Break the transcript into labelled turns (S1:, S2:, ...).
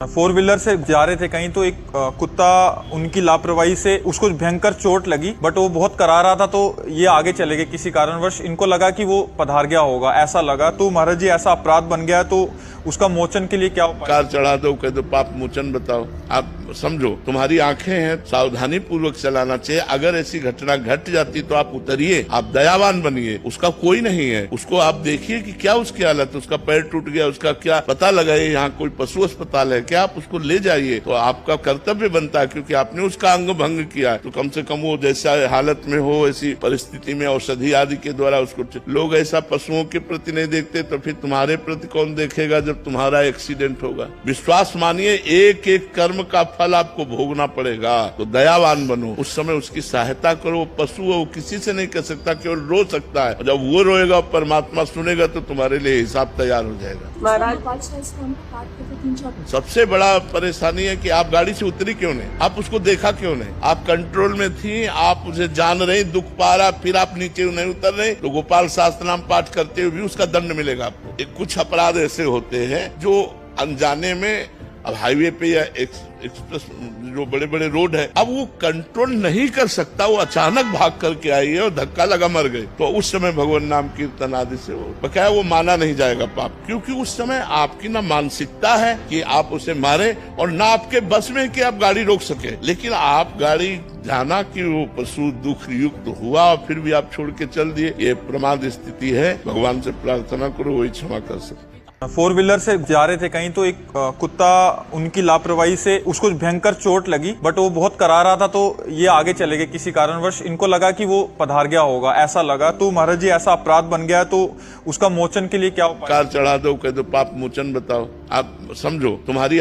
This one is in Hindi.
S1: फोर व्हीलर से जा रहे थे कहीं, तो एक कुत्ता उनकी लापरवाही से उसको भयंकर चोट लगी, बट वो बहुत करा रहा था, तो ये आगे चले गए किसी कारणवश। इनको लगा कि वो पधार गया होगा, ऐसा लगा। तो महाराज जी ऐसा अपराध बन गया, तो उसका मोचन के लिए क्या उपाय?
S2: कार चढ़ा दो, कह दो पाप मोचन बताओ। आप समझो, तुम्हारी आंखें हैं, सावधानी पूर्वक चलाना चाहिए। अगर ऐसी घटना घट जाती तो आप उतरिए, आप दयावान बनिए। उसका कोई नहीं है, उसको आप देखिए कि क्या उसकी हालत, उसका पैर टूट गया, उसका क्या पता लगाइए, यहाँ कोई पशु अस्पताल है क्या, आप उसको ले जाइए। तो आपका कर्तव्य बनता है, क्योंकि आपने उसका अंग भंग किया, तो कम से कम वो जैसा हालत में हो, ऐसी परिस्थिति में औषधि आदि के द्वारा उसको। लोग ऐसा पशुओं के प्रति नहीं देखते, तो फिर तुम्हारे प्रति कौन देखेगा जब तुम्हारा एक्सीडेंट होगा। विश्वास मानिए, एक एक कर्म का फल आपको भोगना पड़ेगा। तो दयावान बनो, उस समय उसकी सहायता करो। वो पशु है, वो किसी से नहीं कर सकता, केवल रो सकता है। जब वो रोएगा, परमात्मा सुनेगा, तो तुम्हारे लिए हिसाब तैयार हो जाएगा। सबसे बड़ा परेशानी है कि आप गाड़ी से उतरी क्यों नहीं, आप उसको देखा क्यों नहीं। आप कंट्रोल में थी, आप उसे जान रहे, दुख पा रहा, फिर आप नीचे नहीं उतर रहे, तो गोपाल शास्त्र नाम पाठ करते हुए भी उसका दंड मिलेगा आपको। कुछ अपराध ऐसे होते हैं जो अनजाने में, अब हाईवे पे या एक्सप्रेस जो बड़े बड़े रोड है, अब वो कंट्रोल नहीं कर सकता, वो अचानक भाग करके आई है और धक्का लगा मर गए, तो उस समय भगवान नाम कीर्तन आदि से वो बकाया वो माना नहीं जाएगा पाप। क्योंकि उस समय आपकी ना मानसिकता है कि आप उसे मारे, और ना आपके बस में कि आप गाड़ी रोक सके। लेकिन आप गाड़ी जाना कि वो पशु दुख युक्त हुआ और फिर भी आप छोड़ के चल दिए, ये प्रमाद स्थिति है। भगवान से प्रार्थना करो, वही क्षमा कर सकते।
S1: फोर व्हीलर से जा रहे थे कहीं, तो एक कुत्ता उनकी लापरवाही से उसको भयंकर चोट लगी, बट वो बहुत करा रहा था, तो ये आगे चले गए किसी कारणवश। इनको लगा कि वो पधार गया होगा, ऐसा लगा। तो महाराज जी ऐसा अपराध बन गया, तो उसका मोचन के लिए क्या उपाय?
S2: कार चढ़ा दो, कह दो पाप मोचन बताओ। आप समझो, तुम्हारी